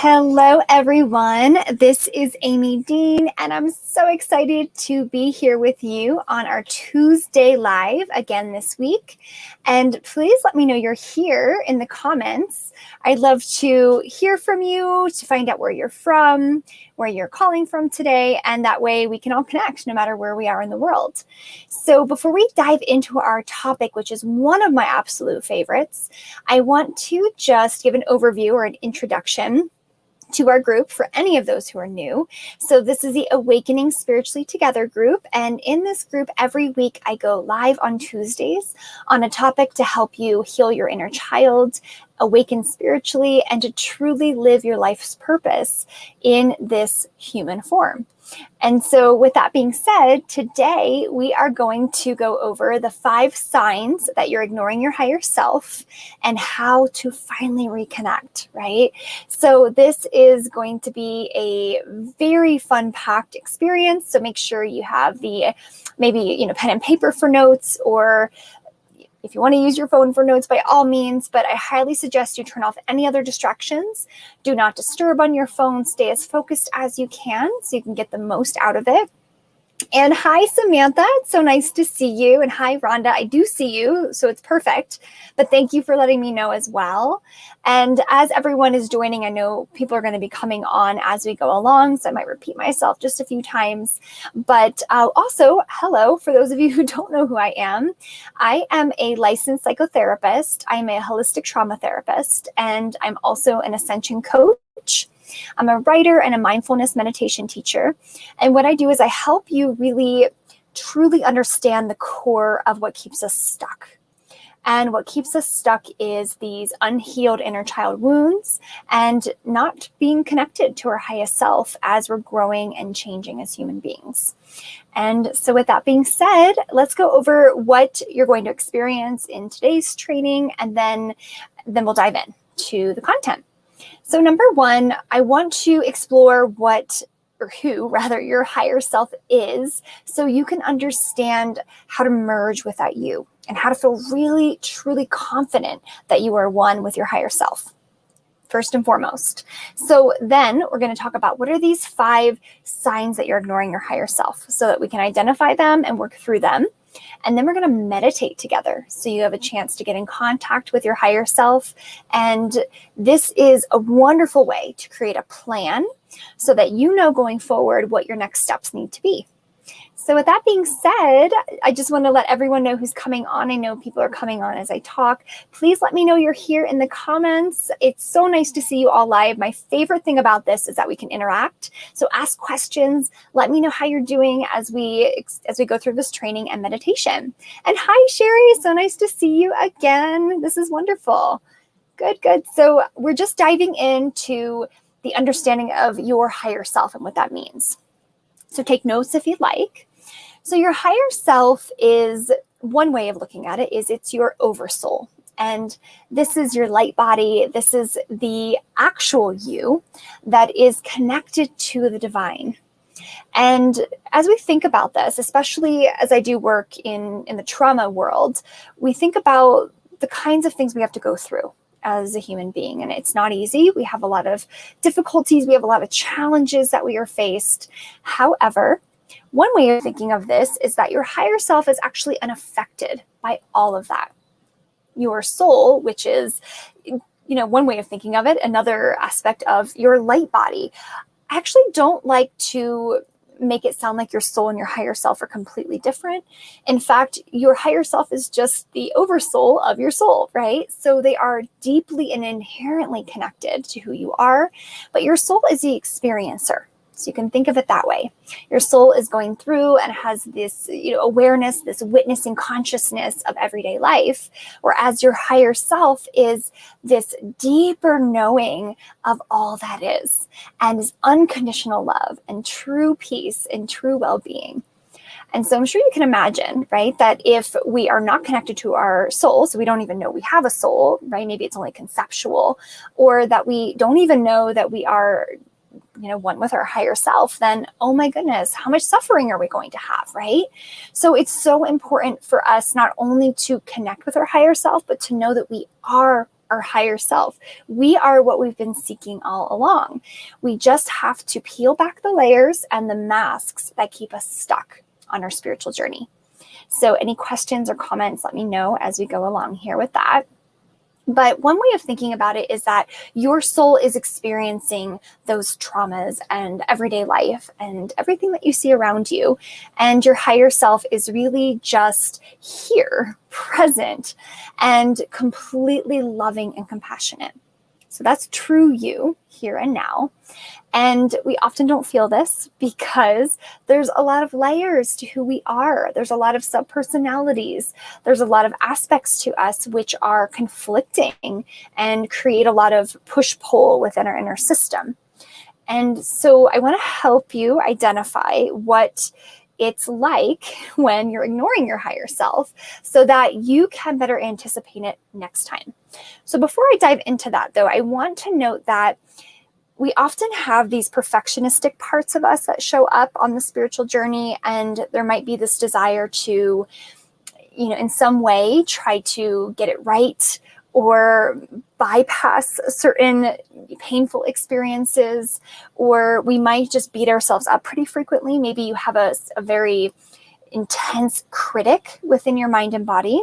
Hello, everyone. This is Amy Dean, and I'm so excited to be here with you on our Tuesday Live again this week. And please let me know you're here in the comments. I'd love to hear from you, to find out where you're from, where you're calling from today, and that way we can all connect no matter where we are in the world. So before we dive into our topic, which is one of my absolute favorites, I want to just give an overview or an introduction to our group for any of those who are new. So this is the Awakening Spiritually Together group. And in this group, every week I go live on Tuesdays on a topic to help you heal your inner child, awaken spiritually, and to truly live your life's purpose in this human form. And so with that being said, today we are going to go over the 5 signs that you're ignoring your higher self and how to finally reconnect, right? So this is going to be a very fun-packed experience. So make sure you have the maybe, pen and paper for notes, or if you want to use your phone for notes, by all means, but I highly suggest you turn off any other distractions. Do not disturb on your phone. Stay as focused as you can so you can get the most out of it. And hi, Samantha. It's so nice to see you. And hi, Rhonda. I do see you, so it's perfect. But thank you for letting me know as well. And as everyone is joining, I know people are going to be coming on as we go along, so I might repeat myself just a few times. But also, hello, for those of you who don't know who I am a licensed psychotherapist. I'm a holistic trauma therapist, and I'm also an ascension coach. I'm a writer and a mindfulness meditation teacher. And what I do is I help you really, truly understand the core of what keeps us stuck. And what keeps us stuck is these unhealed inner child wounds and not being connected to our highest self as we're growing and changing as human beings. And so with that being said, let's go over what you're going to experience in today's training, and then we'll dive in to the content. So number 1, I want to explore who your higher self is, so you can understand how to merge with that you and how to feel really, truly confident that you are one with your higher self, first and foremost. So then we're going to talk about what are these 5 signs that you're ignoring your higher self, so that we can identify them and work through them. And then we're going to meditate together, so you have a chance to get in contact with your higher self. And this is a wonderful way to create a plan so that you know going forward what your next steps need to be. So with that being said, I just want to let everyone know who's coming on. I know people are coming on as I talk. Please let me know you're here in the comments. It's so nice to see you all live. My favorite thing about this is that we can interact. So ask questions. Let me know how you're doing as we go through this training and meditation. And hi, Sherry. So nice to see you again. This is wonderful. Good, good. So we're just diving into the understanding of your higher self and what that means. So take notes if you'd like. So your higher self is, one way of looking at it is it's your oversoul. And this is your light body. This is the actual you that is connected to the divine. And as we think about this, especially as I do work in the trauma world, we think about the kinds of things we have to go through as a human being. And it's not easy. We have a lot of difficulties. We have a lot of challenges that we are faced. However, one way of thinking of this is that your higher self is actually unaffected by all of that. Your soul, which is, one way of thinking of it, another aspect of your light body. I actually don't like to make it sound like your soul and your higher self are completely different. In fact, your higher self is just the oversoul of your soul, right? So they are deeply and inherently connected to who you are, but your soul is the experiencer. So you can think of it that way. Your soul is going through and has this, awareness, this witnessing consciousness of everyday life, whereas your higher self is this deeper knowing of all that is, and is unconditional love and true peace and true well-being. And so I'm sure you can imagine, right, that if we are not connected to our soul, so we don't even know we have a soul, right? Maybe it's only conceptual, or that we don't even know that we are one with our higher self, then, oh my goodness, how much suffering are we going to have, right? So it's so important for us not only to connect with our higher self, but to know that we are our higher self. We are what we've been seeking all along. We just have to peel back the layers and the masks that keep us stuck on our spiritual journey. So any questions or comments, let me know as we go along here with that. But one way of thinking about it is that your soul is experiencing those traumas and everyday life and everything that you see around you. And your higher self is really just here, present, and completely loving and compassionate. So that's true you here and now. And we often don't feel this because there's a lot of layers to who we are. There's a lot of subpersonalities. There's a lot of aspects to us which are conflicting and create a lot of push-pull within our inner system. And so I want to help you identify what it's like when you're ignoring your higher self so that you can better anticipate it next time. So before I dive into that, though, I want to note that we often have these perfectionistic parts of us that show up on the spiritual journey, and there might be this desire to, in some way try to get it right or bypass certain painful experiences, or we might just beat ourselves up pretty frequently. Maybe you have a very intense critic within your mind and body.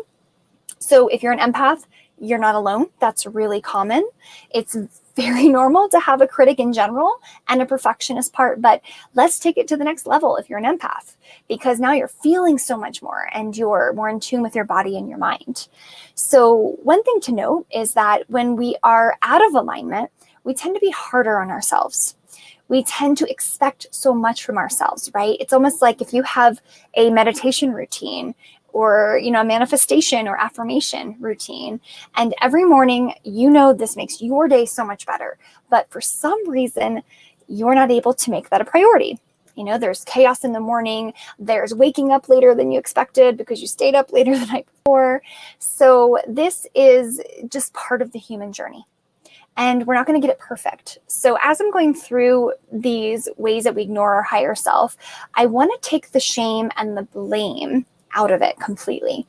So if you're an empath, you're not alone. That's really common. It's very normal to have a critic in general and a perfectionist part, but let's take it to the next level if you're an empath, because now you're feeling so much more and you're more in tune with your body and your mind. So one thing to note is that when we are out of alignment, we tend to be harder on ourselves. We tend to expect so much from ourselves, right? It's almost like if you have a meditation routine or, a manifestation or affirmation routine, and every morning, this makes your day so much better, but for some reason, you're not able to make that a priority. There's chaos in the morning, there's waking up later than you expected because you stayed up later the night before. So this is just part of the human journey. And we're not going to get it perfect. So as I'm going through these ways that we ignore our higher self, I want to take the shame and the blame out of it completely,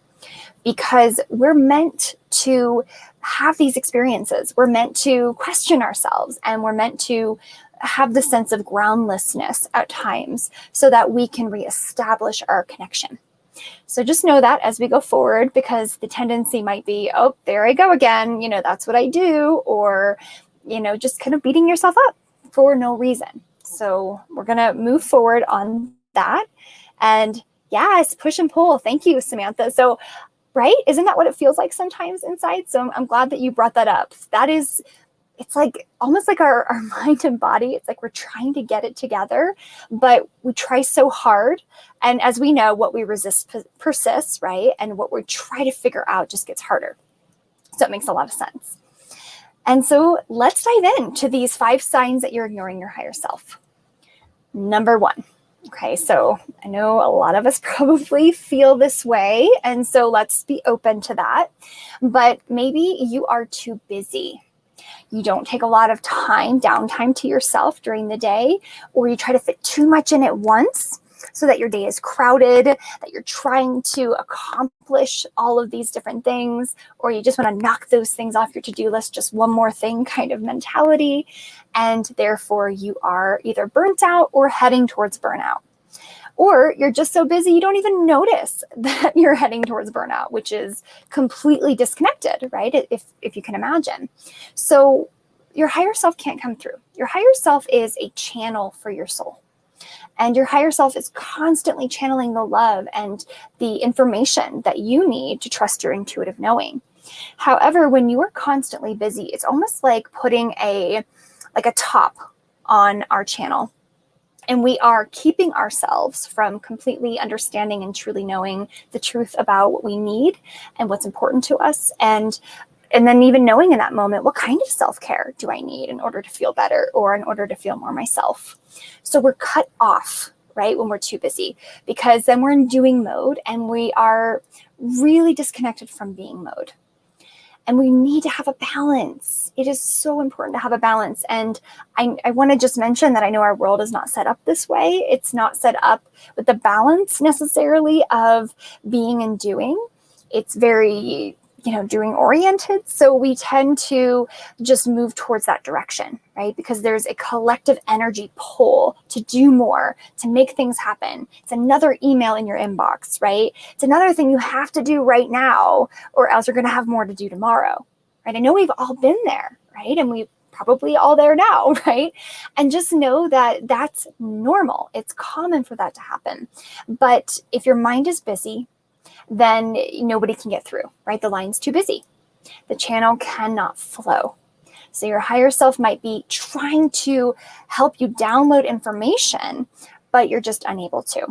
because we're meant to have these experiences. We're meant to question ourselves, and we're meant to have the sense of groundlessness at times so that we can reestablish our connection. So just know that as we go forward, because the tendency might be, oh, there I go again. That's what I do. Or, just kind of beating yourself up for no reason. So we're going to move forward on that. And yes, push and pull. Thank you, Samantha. So, right? Isn't that what it feels like sometimes inside? So I'm glad that you brought that up. It's like almost like our mind and body. It's like we're trying to get it together, but we try so hard. And as we know, what we resist persists, right? And what we try to figure out just gets harder. So it makes a lot of sense. And so let's dive into these 5 signs that you're ignoring your higher self. Number 1. Okay, so I know a lot of us probably feel this way, and so let's be open to that. But maybe you are too busy. You don't take a lot of downtime to yourself during the day, or you try to fit too much in at once so that your day is crowded, that you're trying to accomplish all of these different things, or you just want to knock those things off your to-do list, just one more thing kind of mentality. And therefore you are either burnt out or heading towards burnout. Or you're just so busy you don't even notice that you're heading towards burnout, which is completely disconnected, right? If you can imagine. So your higher self can't come through. Your higher self is a channel for your soul. And your higher self is constantly channeling the love and the information that you need to trust your intuitive knowing. However, when you are constantly busy, it's almost like putting a top on our channel. And we are keeping ourselves from completely understanding and truly knowing the truth about what we need and what's important to us. And then even knowing in that moment, what kind of self-care do I need in order to feel better or in order to feel more myself? So we're cut off, right, when we're too busy, because then we're in doing mode and we are really disconnected from being mode. And we need to have a balance. It is so important to have a balance. And I want to just mention that I know our world is not set up this way. It's not set up with the balance necessarily of being and doing. It's very doing oriented. So we tend to just move towards that direction, right? Because there's a collective energy pull to do more, to make things happen. It's another email in your inbox, right? It's another thing you have to do right now, or else you're going to have more to do tomorrow, right? I know we've all been there, right? And we probably all there now, right? And just know that that's normal. It's common for that to happen. But if your mind is busy, then nobody can get through, right? The line's too busy. The channel cannot flow. So your higher self might be trying to help you download information, but you're just unable to.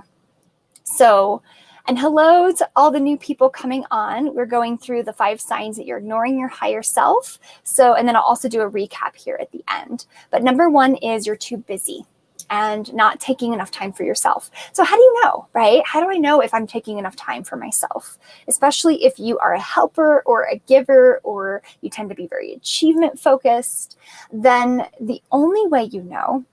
So, and hello to all the new people coming on. We're going through the 5 signs that you're ignoring your higher self. So, and then I'll also do a recap here at the end. But number 1 is you're too busy and not taking enough time for yourself. So how do you know, right? How do I know if I'm taking enough time for myself? Especially if you are a helper or a giver, or you tend to be very achievement focused, then the only way you know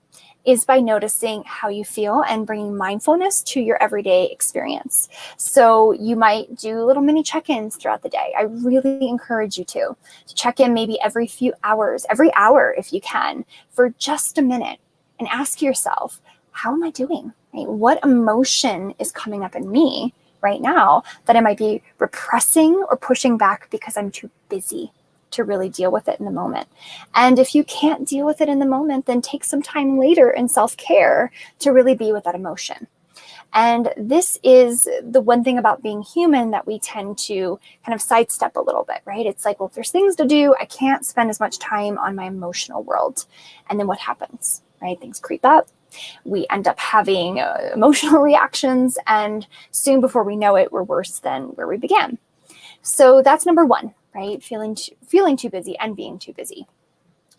is by noticing how you feel and bringing mindfulness to your everyday experience. So you might do little mini check-ins throughout the day. I really encourage you to check in maybe every few hours, every hour if you can, for just a minute, and ask yourself, how am I doing? Right? What emotion is coming up in me right now that I might be repressing or pushing back because I'm too busy to really deal with it in the moment? And if you can't deal with it in the moment, then take some time later in self-care to really be with that emotion. And this is the one thing about being human that we tend to kind of sidestep a little bit, right? It's like, well, if there's things to do, I can't spend as much time on my emotional world. And then what happens, right? Things creep up. We end up having emotional reactions, and soon before we know it, we're worse than where we began. So that's number 1, right? Feeling too busy and being too busy.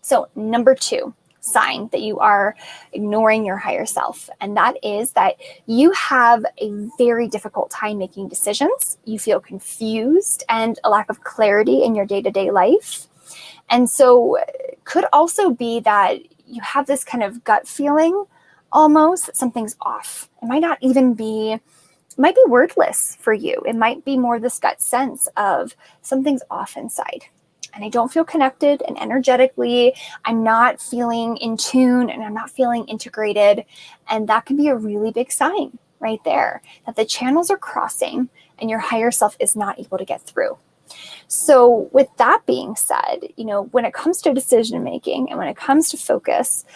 So number 2 sign that you are ignoring your higher self, and that is that you have a very difficult time making decisions. You feel confused and a lack of clarity in your day-to-day life. And so it could also be that you have this kind of gut feeling almost that something's off. It might not even be, it might be wordless for you. It might be more this gut sense of something's off inside. And I don't feel connected, and energetically, I'm not feeling in tune, and I'm not feeling integrated. And that can be a really big sign right there that the channels are crossing and your higher self is not able to get through. So with that being said, when it comes to decision making and when it comes to focus,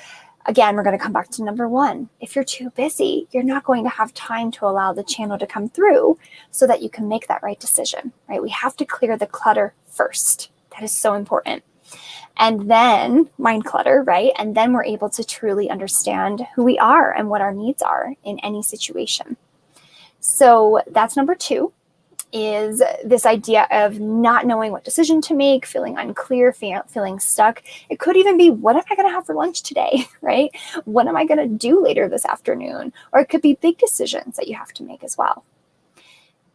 again, we're going to come back to number 1. If you're too busy, you're not going to have time to allow the channel to come through so that you can make that right decision, right? We have to clear the clutter first. That is so important. And then mind clutter, right? And then we're able to truly understand who we are and what our needs are in any situation. So that's number 2, is this idea of not knowing what decision to make, feeling unclear, feeling stuck. It could even be, what am I going to have for lunch today, right? What am I going to do later this afternoon? Or it could be big decisions that you have to make as well.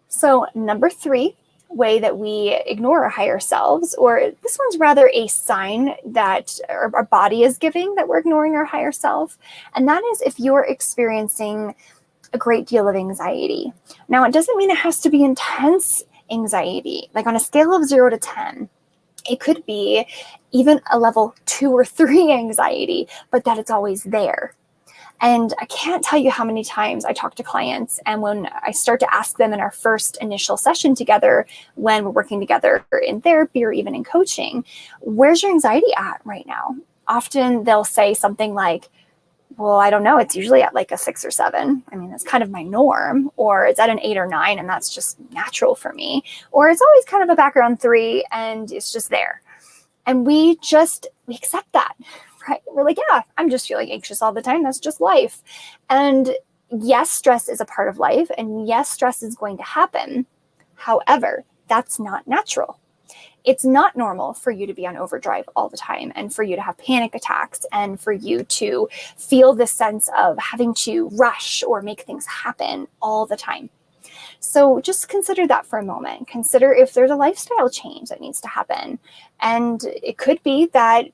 So number 3 way that we ignore our higher selves, or this one's rather a sign that our body is giving that we're ignoring our higher self, and that is if you're experiencing a great deal of anxiety. Now, it doesn't mean it has to be intense anxiety. Like on a scale of 0 to 10, it could be even a level 2 or 3 anxiety, but that it's always there. And I can't tell you how many times I talk to clients, and when I start to ask them in our first initial session together, when we're working together in therapy or even in coaching, where's your anxiety at right now? Often they'll say something like, well, I don't know. It's usually at like a 6 or 7. I mean, that's kind of my norm. Or it's at an 8 or 9, and that's just natural for me. Or it's always kind of a background 3, and it's just there. And we accept that, right? We're like, yeah, I'm just feeling anxious all the time. That's just life. And yes, stress is a part of life. And yes, stress is going to happen. However, that's not natural. It's not normal for you to be on overdrive all the time, and for you to have panic attacks, and for you to feel this sense of having to rush or make things happen all the time. So just consider that for a moment. Consider if there's a lifestyle change that needs to happen. And it could be that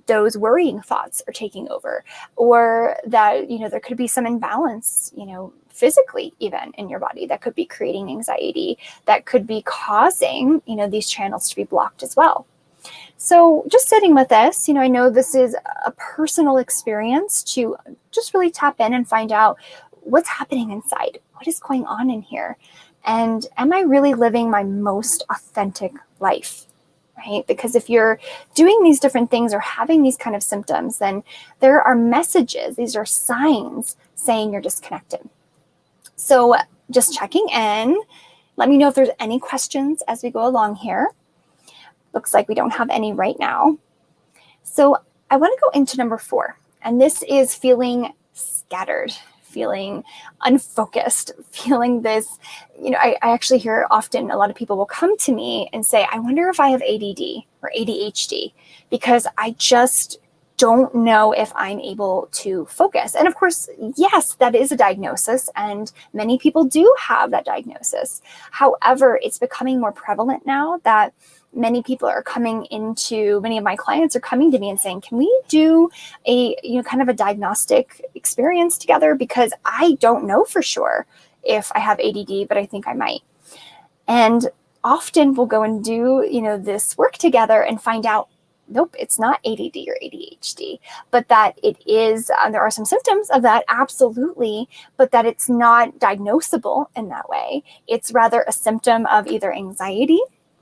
those worrying thoughts are taking over, or that, there could be some imbalance, physically, even in your body, that could be creating anxiety, that could be causing, these channels to be blocked as well. So just sitting with this, I know this is a personal experience to just really tap in and find out what's happening inside, what is going on in here, and am I really living my most authentic life? Right? Because if you're doing these different things or having these kind of symptoms, then there are messages, these are signs saying you're disconnected. So just checking in. Let me know if there's any questions as we go along here. Looks like we don't have any right now. So I want to go into number 4, and this is feeling scattered, feeling unfocused, feeling this, I actually hear often a lot of people will come to me and say, I wonder if I have ADD or ADHD, because I just don't know if I'm able to focus. And of course, yes, that is a diagnosis, and many people do have that diagnosis. However, it's becoming more prevalent now that many of my clients are coming to me and saying, can we do a, kind of a diagnostic experience together? Because I don't know for sure if I have ADD, but I think I might. And often we'll go and do, this work together and find out, nope, it's not ADD or ADHD, but that it is, there are some symptoms of that, absolutely, but that it's not diagnosable in that way. It's rather a symptom of either anxiety,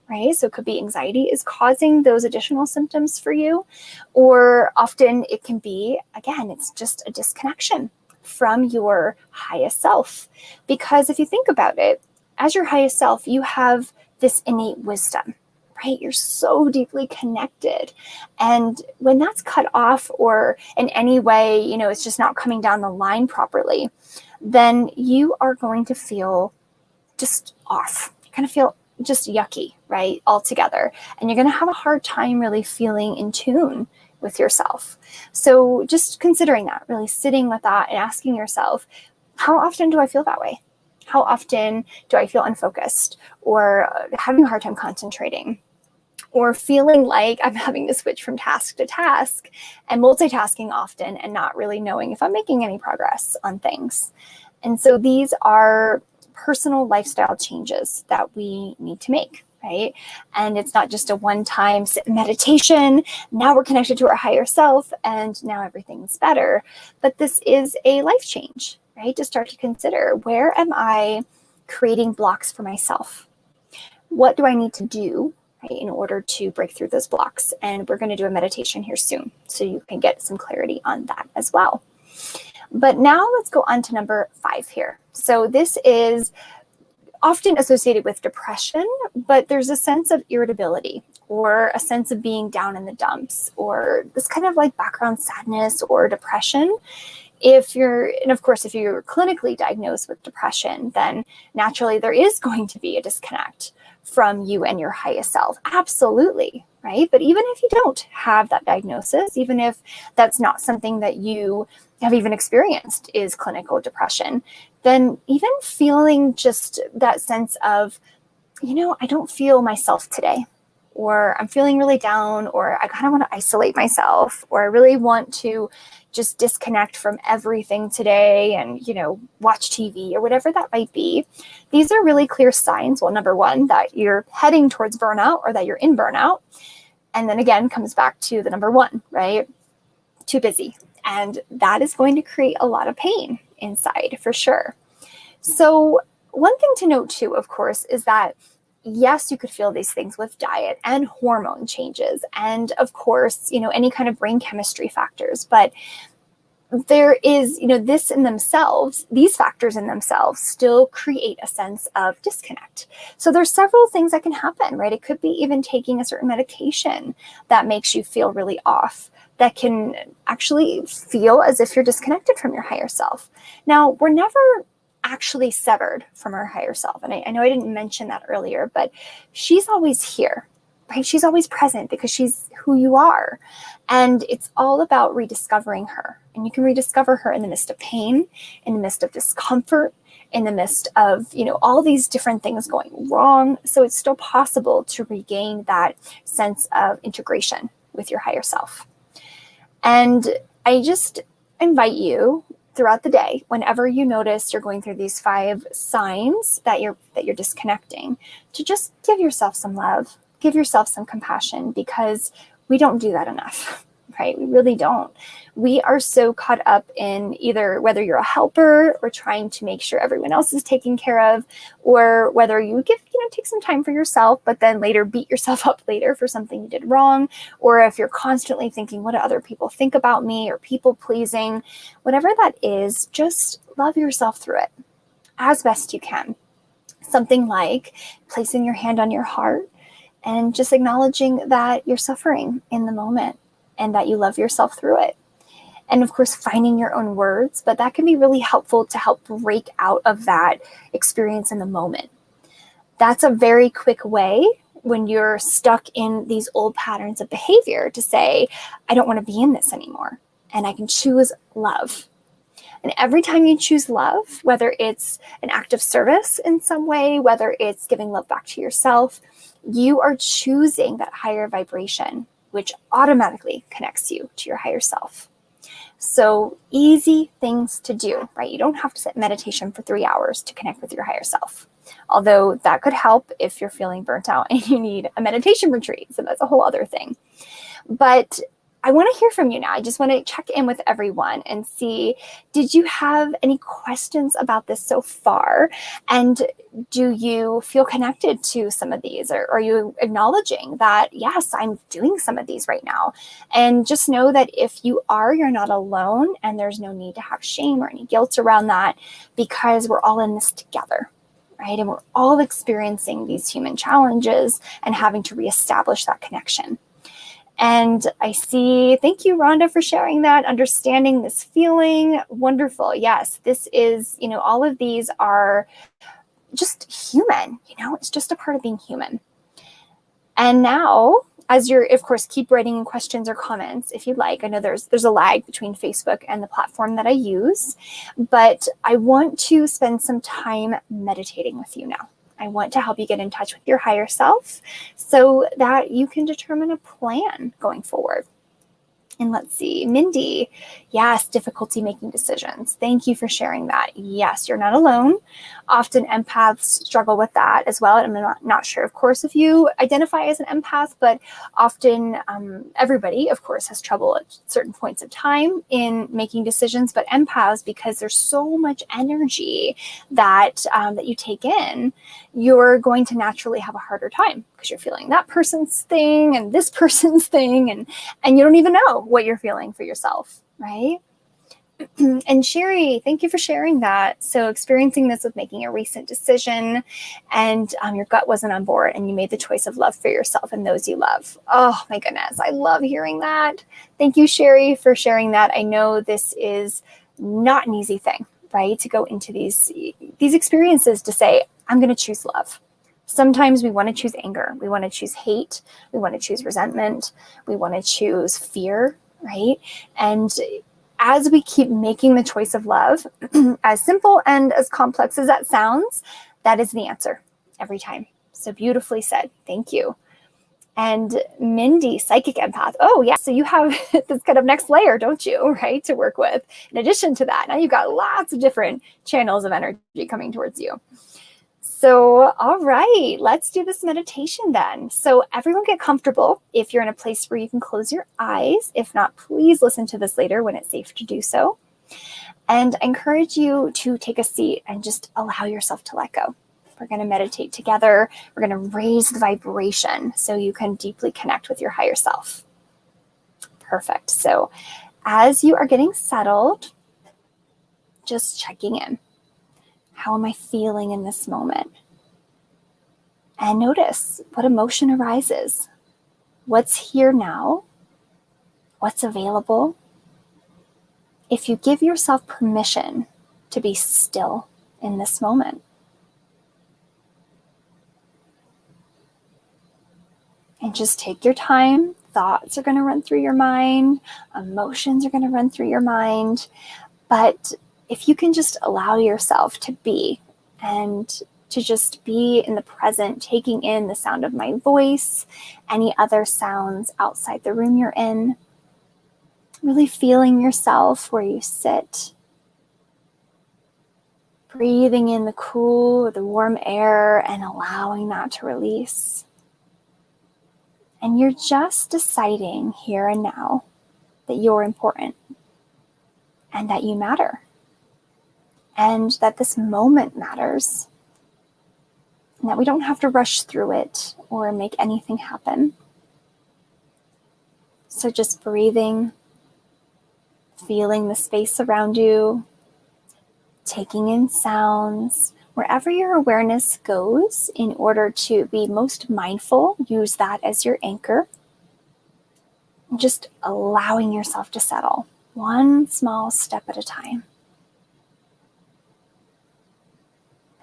right? So it could be anxiety is causing those additional symptoms for you, or often it can be, again, it's just a disconnection from your highest self. Because if you think about it, as your highest self, you have this innate wisdom, right? You're so deeply connected. And when that's cut off, or in any way, it's just not coming down the line properly, then you are going to feel just off. You're going to feel just yucky, right? Altogether. And you're going to have a hard time really feeling in tune with yourself. So just considering that, really sitting with that and asking yourself, how often do I feel that way? How often do I feel unfocused, or having a hard time concentrating, or feeling like I'm having to switch from task to task and multitasking often and not really knowing if I'm making any progress on things? And so these are personal lifestyle changes that we need to make, right? And it's not just a one-time meditation, now we're connected to our higher self and now everything's better, but this is a life change, right? To start to consider, where am I creating blocks for myself? What do I need to do, right, in order to break through those blocks? And we're going to do a meditation here soon, so you can get some clarity on that as well. But now let's go on to number 5 here. So this is often associated with depression, but there's a sense of irritability, or a sense of being down in the dumps, or this kind of like background sadness or depression. And of course, if you're clinically diagnosed with depression, then naturally there is going to be a disconnect from you and your highest self. Absolutely, right? But even if you don't have that diagnosis, even if that's not something that you have even experienced is clinical depression, then even feeling just that sense of, I don't feel myself today, or I'm feeling really down, or I kind of want to isolate myself, or I really want to just disconnect from everything today and, watch TV or whatever that might be. These are really clear signs. Well, number 1, that you're heading towards burnout, or that you're in burnout. And then again, comes back to the number 1, right? Too busy. And that is going to create a lot of pain inside for sure. So one thing to note too, of course, is that yes, you could feel these things with diet and hormone changes, and of course, any kind of brain chemistry factors, but there is, these factors in themselves still create a sense of disconnect. So there's several things that can happen, right? It could be even taking a certain medication that makes you feel really off, that can actually feel as if you're disconnected from your higher self. Now, we're never actually severed from our higher self. And I know I didn't mention that earlier, but she's always here, right? She's always present because she's who you are. And it's all about rediscovering her. And you can rediscover her in the midst of pain, in the midst of discomfort, in the midst of, all these different things going wrong. So it's still possible to regain that sense of integration with your higher self. And I just invite you throughout the day, whenever you notice you're going through these 5 signs that you're disconnecting, to just give yourself some love, give yourself some compassion, because we don't do that enough, right? We really don't. We are so caught up in either whether you're a helper or trying to make sure everyone else is taken care of, or whether you take some time for yourself, but then later beat yourself up later for something you did wrong, or if you're constantly thinking, what do other people think about me, or people pleasing, whatever that is, just love yourself through it as best you can. Something like placing your hand on your heart and just acknowledging that you're suffering in the moment and that you love yourself through it. And of course, finding your own words, but that can be really helpful to help break out of that experience in the moment. That's a very quick way when you're stuck in these old patterns of behavior to say, I don't want to be in this anymore, and I can choose love. And every time you choose love, whether it's an act of service in some way, whether it's giving love back to yourself, you are choosing that higher vibration, which automatically connects you to your higher self. So easy things to do, right? You don't have to sit in meditation for 3 hours to connect with your higher self. Although that could help if you're feeling burnt out and you need a meditation retreat. So that's a whole other thing. But I want to hear from you now. I just want to check in with everyone and see, did you have any questions about this so far? And do you feel connected to some of these? Or are you acknowledging that, yes, I'm doing some of these right now? And just know that if you are, you're not alone, and there's no need to have shame or any guilt around that, because we're all in this together, right? And we're all experiencing these human challenges and having to reestablish that connection. And I see, thank you, Rhonda, for sharing that, understanding this feeling. Wonderful. Yes, this is, all of these are just human, it's just a part of being human. And now, as you're, of course, keep writing in questions or comments if you'd like. I know there's a lag between Facebook and the platform that I use, but I want to spend some time meditating with you now. I want to help you get in touch with your higher self so that you can determine a plan going forward. And let's see, Mindy, yes, difficulty making decisions. Thank you for sharing that. Yes, you're not alone. Often empaths struggle with that as well. And I'm not sure, of course, if you identify as an empath, but often everybody, of course, has trouble at certain points of time in making decisions. But empaths, because there's so much energy that you take in, you're going to naturally have a harder time because you're feeling that person's thing and this person's thing, and you don't even know what you're feeling for yourself, right? And Sherry, thank you for sharing that. So experiencing this with making a recent decision and your gut wasn't on board and you made the choice of love for yourself and those you love. Oh my goodness, I love hearing that. Thank you, Sherry, for sharing that. I know this is not an easy thing, right? To go into these experiences to say, I'm going to choose love. Sometimes we want to choose anger. We want to choose hate. We want to choose resentment. We want to choose fear, right? And as we keep making the choice of love, as simple and as complex as that sounds, that is the answer every time. So beautifully said. Thank you. And Mindy, psychic empath. Oh, yeah. So you have this kind of next layer, don't you, right, to work with. In addition to that, now you've got lots of different channels of energy coming towards you. So, all right, let's do this meditation then. So everyone get comfortable if you're in a place where you can close your eyes. If not, please listen to this later when it's safe to do so. And I encourage you to take a seat and just allow yourself to let go. We're going to meditate together. We're going to raise the vibration so you can deeply connect with your higher self. Perfect. So as you are getting settled, just checking in. How am I feeling in this moment? And notice what emotion arises. What's here now? What's available? If you give yourself permission to be still in this moment. And just take your time. Thoughts are going to run through your mind. Emotions are going to run through your mind. But if you can just allow yourself to be and to just be in the present, taking in the sound of my voice, any other sounds outside the room you're in, really feeling yourself where you sit, Breathing in the cool, the warm air and allowing that to release. And you're just deciding here and now that you're important and that you matter and that this moment matters and that we don't have to rush through it or make anything happen. So just breathing, feeling the space around you, taking in sounds. Wherever your awareness goes, in order to be most mindful, use that as your anchor. And just allowing yourself to settle, one small step at a time.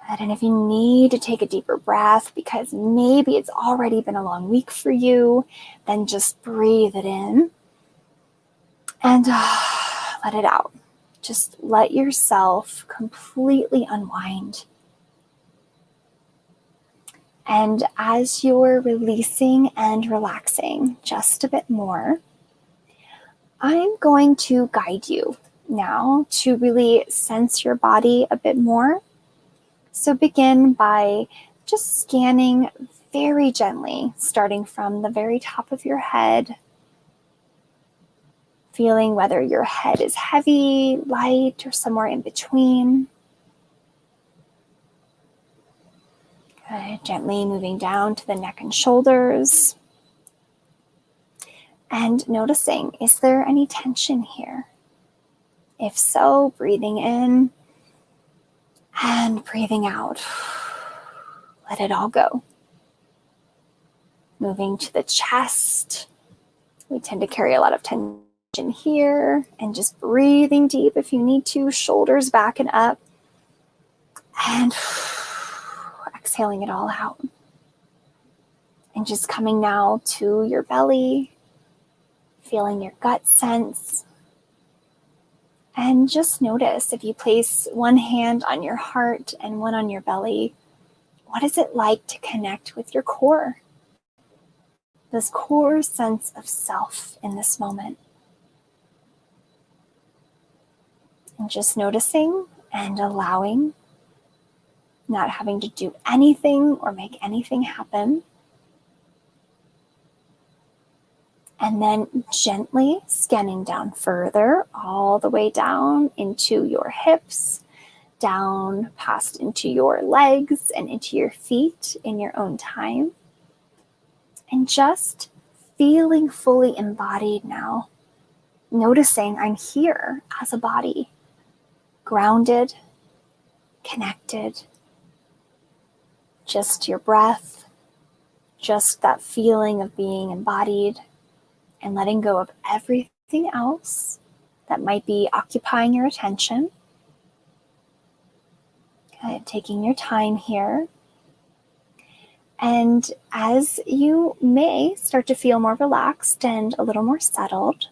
Good. And if you need to take a deeper breath because maybe it's already been a long week for you, then just breathe it in and let it out. Just let yourself completely unwind. And as you're releasing and relaxing just a bit more, I'm going to guide you now to really sense your body a bit more. So begin by just scanning very gently, starting from the very top of your head, feeling whether your head is heavy, light, or somewhere in between. Good. Gently moving down to the neck and shoulders. And noticing, is there any tension here? If so, breathing in and breathing out. Let it all go. Moving to the chest. We tend to carry a lot of tension here. And just breathing deep if you need to. Shoulders back and up. And exhaling it all out. And just coming now to your belly. Feeling your gut sense. And just notice, if you place one hand on your heart and one on your belly, what is it like to connect with your core? This core sense of self in this moment. And just noticing and allowing, not having to do anything or make anything happen. And then gently scanning down further, all the way down into your hips, down past into your legs and into your feet in your own time. And just feeling fully embodied now. Noticing I'm here as a body, grounded, connected. Just your breath, just that feeling of being embodied. And letting go of everything else that might be occupying your attention. Good. Taking your time here. And as you may start to feel more relaxed and a little more settled,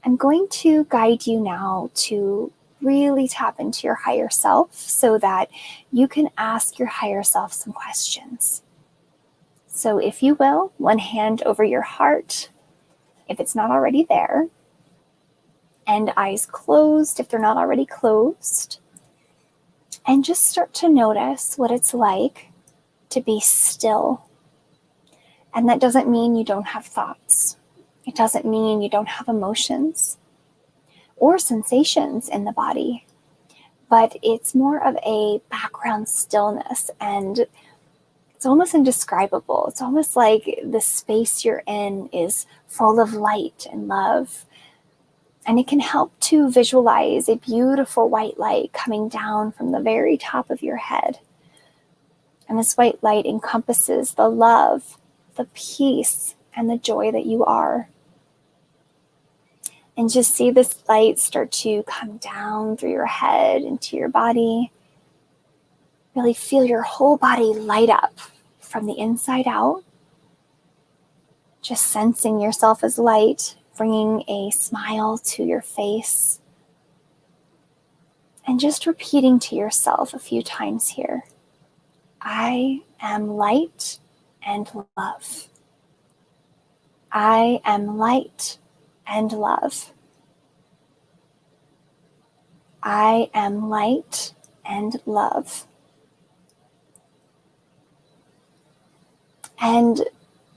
I'm going to guide you now to really tap into your higher self so that you can ask your higher self some questions. So if you will, one hand over your heart, if it's not already there, and eyes closed if they're not already closed, and just start to notice what it's like to be still. And that doesn't mean you don't have thoughts. It doesn't mean you don't have emotions or sensations in the body, but it's more of a background stillness, and it's almost indescribable. It's almost like the space you're in is full of light and love. And it can help to visualize a beautiful white light coming down from the very top of your head. And this white light encompasses the love, the peace, and the joy that you are. And just see this light start to come down through your head into your body. Really feel your whole body light up from the inside out. Just sensing yourself as light, bringing a smile to your face. And just repeating to yourself a few times here. I am light and love. I am light and love. I am light and love. And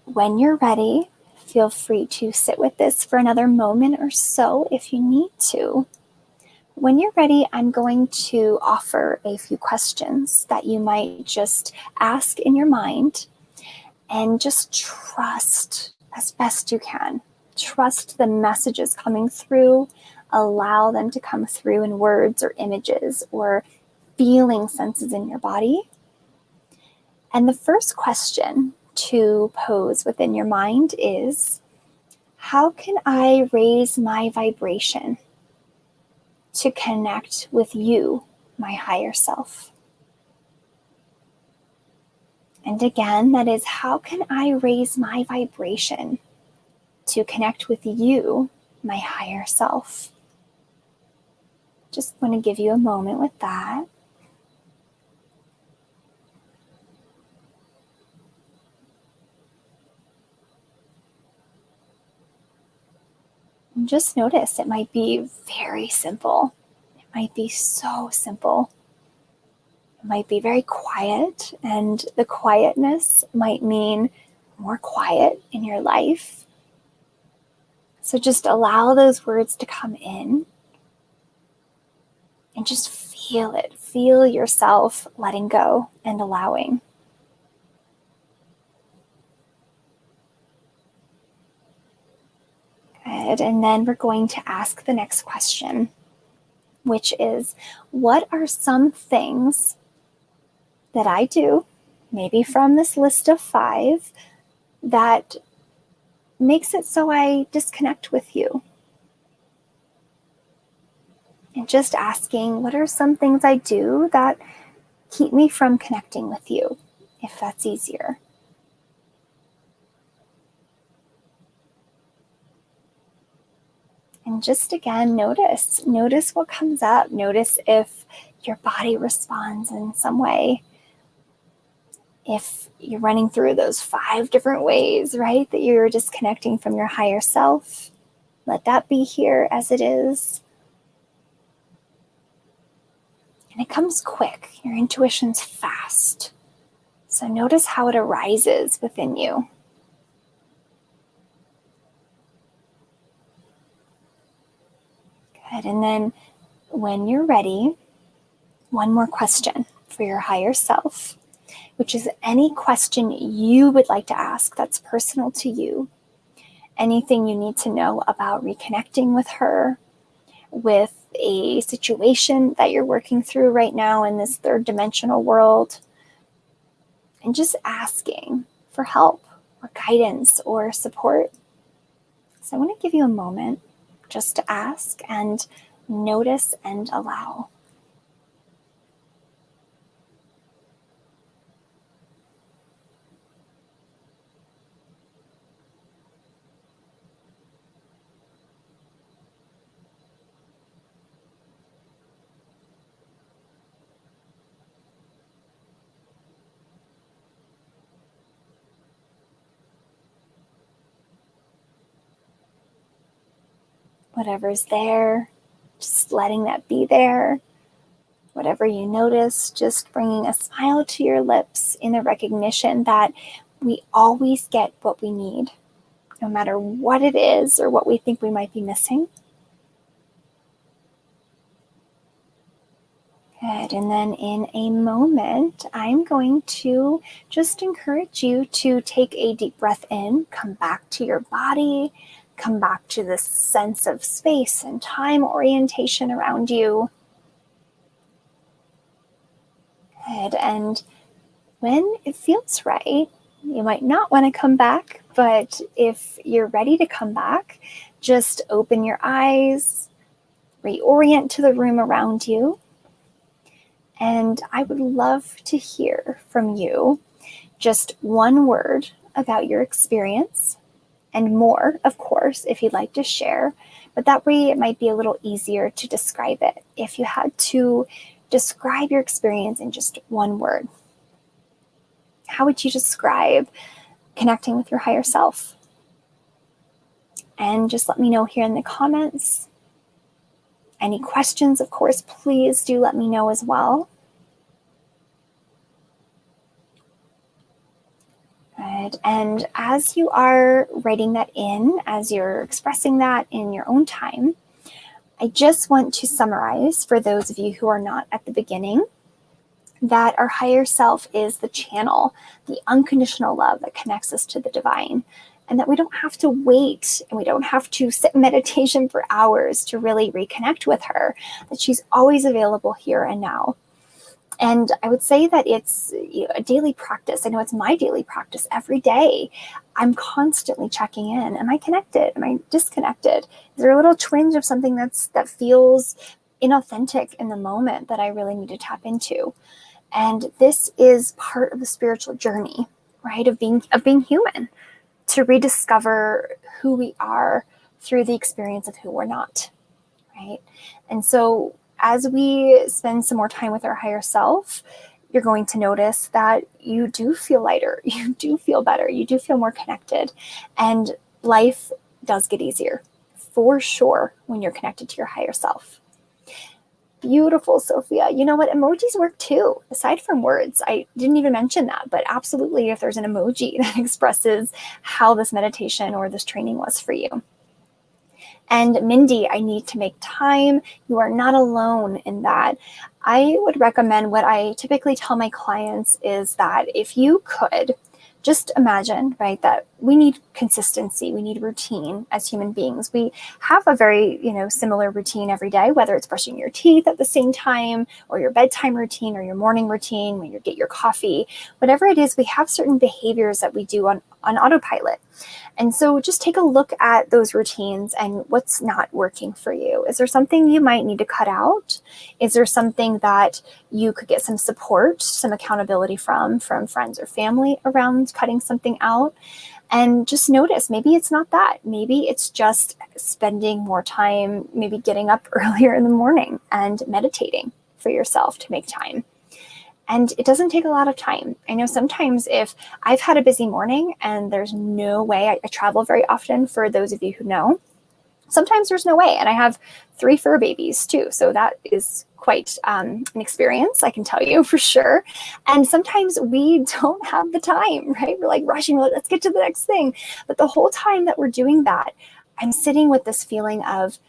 when you're ready, feel free to sit with this for another moment or so if you need to. When you're ready, I'm going to offer a few questions that you might just ask in your mind and just trust as best you can. Trust the messages coming through. Allow them to come through in words or images or feeling senses in your body. And the first question to pose within your mind is, how can I raise my vibration to connect with you, my higher self? And again, that is, how can I raise my vibration to connect with you, my higher self? Just want to give you a moment with that. And just notice it might be very simple. It might be so simple. It might be very quiet, and the quietness might mean more quiet in your life. So just allow those words to come in and just feel it. Feel yourself letting go and allowing. Good. And then we're going to ask the next question, which is, what are some things that I do, maybe from this list of 5, that makes it so I disconnect with you? And just asking, what are some things I do that keep me from connecting with you, if that's easier? And just again, notice what comes up. Notice if your body responds in some way. If you're running through those 5 different ways, right, that you're disconnecting from your higher self, let that be here as it is. And it comes quick. Your intuition's fast. So notice how it arises within you. Good. And then when you're ready, one more question for your higher self, which is any question you would like to ask that's personal to you. Anything you need to know about reconnecting with her, with a situation that you're working through right now in this 3rd dimensional world, and just asking for help or guidance or support. So I want to give you a moment just to ask and notice and allow. Whatever's there, just letting that be there. Whatever you notice, just bringing a smile to your lips in the recognition that we always get what we need, no matter what it is or what we think we might be missing. Good. And then in a moment, I'm going to just encourage you to take a deep breath in, come back to your body, come back to this sense of space and time orientation around you. Good. And when it feels right, you might not want to come back, but if you're ready to come back, just open your eyes, reorient to the room around you. And I would love to hear from you just one word about your experience, and more, of course, if you'd like to share. But that way it might be a little easier to describe it if you had to describe your experience in just one word. How would you describe connecting with your higher self? And just let me know here in the comments. Any questions, of course, please do let me know as well. Good. And as you are writing that in, as you're expressing that in your own time, I just want to summarize for those of you who are not at the beginning that our higher self is the channel, the unconditional love that connects us to the divine, and that we don't have to wait and we don't have to sit in meditation for hours to really reconnect with her, that she's always available here and now. And I would say that it's a daily practice. I know it's my daily practice every day. I'm constantly checking in. Am I connected? Am I disconnected? Is there a little twinge of something that feels inauthentic in the moment that I really need to tap into? And this is part of the spiritual journey, right? Of being human, to rediscover who we are through the experience of who we're not, right? And so as we spend some more time with our higher self, you're going to notice that you do feel lighter, you do feel better, you do feel more connected, and life does get easier for sure when you're connected to your higher self. Beautiful, Sophia. You know what? Emojis work too, aside from words. I didn't even mention that, but absolutely, if there's an emoji that expresses how this meditation or this training was for you. And Mindy, I need to make time. You are not alone in that. I would recommend, what I typically tell my clients is that if you could just imagine, right, that we need consistency, we need routine as human beings. We have a very, similar routine every day, whether it's brushing your teeth at the same time, or your bedtime routine, or your morning routine when you get your coffee. Whatever it is, we have certain behaviors that we do on autopilot. And so just take a look at those routines and what's not working for you. Is there something you might need to cut out? Is there something that you could get some support, some accountability from friends or family around cutting something out? And just notice, maybe it's not that. Maybe it's just spending more time, maybe getting up earlier in the morning and meditating for yourself to make time. And it doesn't take a lot of time. I know sometimes if I've had a busy morning and there's no way, I travel very often, for those of you who know, sometimes there's no way. And I have 3 fur babies too. So that is quite an experience, I can tell you for sure. And sometimes we don't have the time, right? We're like rushing, let's get to the next thing. But the whole time that we're doing that, I'm sitting with this feeling of,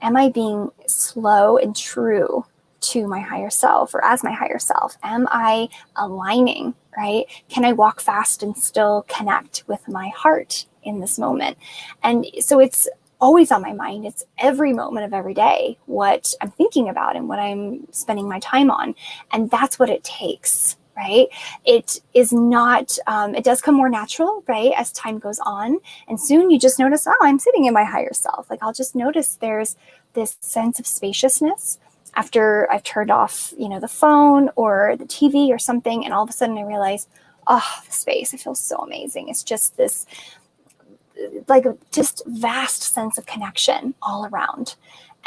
am I being slow and true to my higher self, or as my higher self? Am I aligning, right? Can I walk fast and still connect with my heart in this moment? And so it's always on my mind. It's every moment of every day what I'm thinking about and what I'm spending my time on. And that's what it takes, right? It is not, it does come more natural, right, as time goes on. And soon you just notice, oh, I'm sitting in my higher self. Like I'll just notice there's this sense of spaciousness after I've turned off, the phone or the TV or something. And all of a sudden I realize, oh, the space, it feels so amazing. It's just this, just vast sense of connection all around.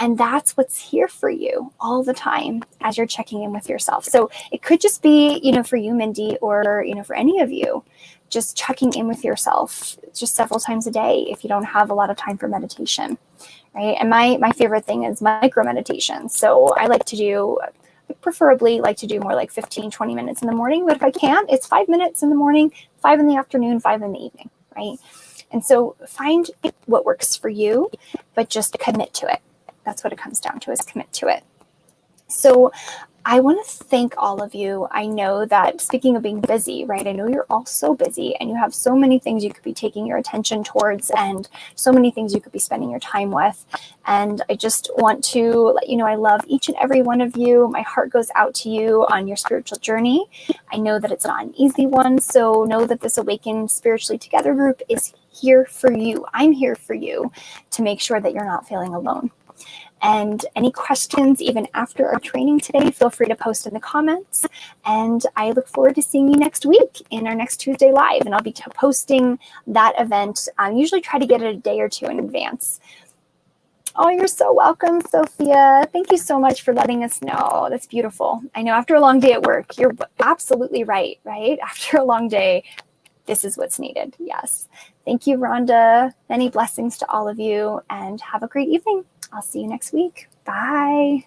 And that's what's here for you all the time as you're checking in with yourself. So it could just be, for you, Mindy, or, for any of you, just checking in with yourself just several times a day if you don't have a lot of time for meditation, right? And my favorite thing is micro meditation. So I preferably like to do more like 15, 20 minutes in the morning. But if I can't, it's 5 minutes in the morning, 5 in the afternoon, 5 in the evening, right? And so find what works for you, but just commit to it. That's what it comes down to, is commit to it. So I want to thank all of you. I know that, speaking of being busy, right? I know you're all so busy and you have so many things you could be taking your attention towards and so many things you could be spending your time with. And I just want to let you know I love each and every one of you. My heart goes out to you on your spiritual journey. I know that it's not an easy one. So know that this Awaken Spiritually Together group is here for you. I'm here for you to make sure that you're not feeling alone. And any questions, even after our training today, feel free to post in the comments. And I look forward to seeing you next week in our next Tuesday Live. And I'll be posting that event. I usually try to get it a day or two in advance. Oh, you're so welcome, Sophia. Thank you so much for letting us know. That's beautiful. I know after a long day at work, you're absolutely right? After a long day, this is what's needed. Yes. Thank you, Rhonda. Many blessings to all of you, and have a great evening. I'll see you next week. Bye.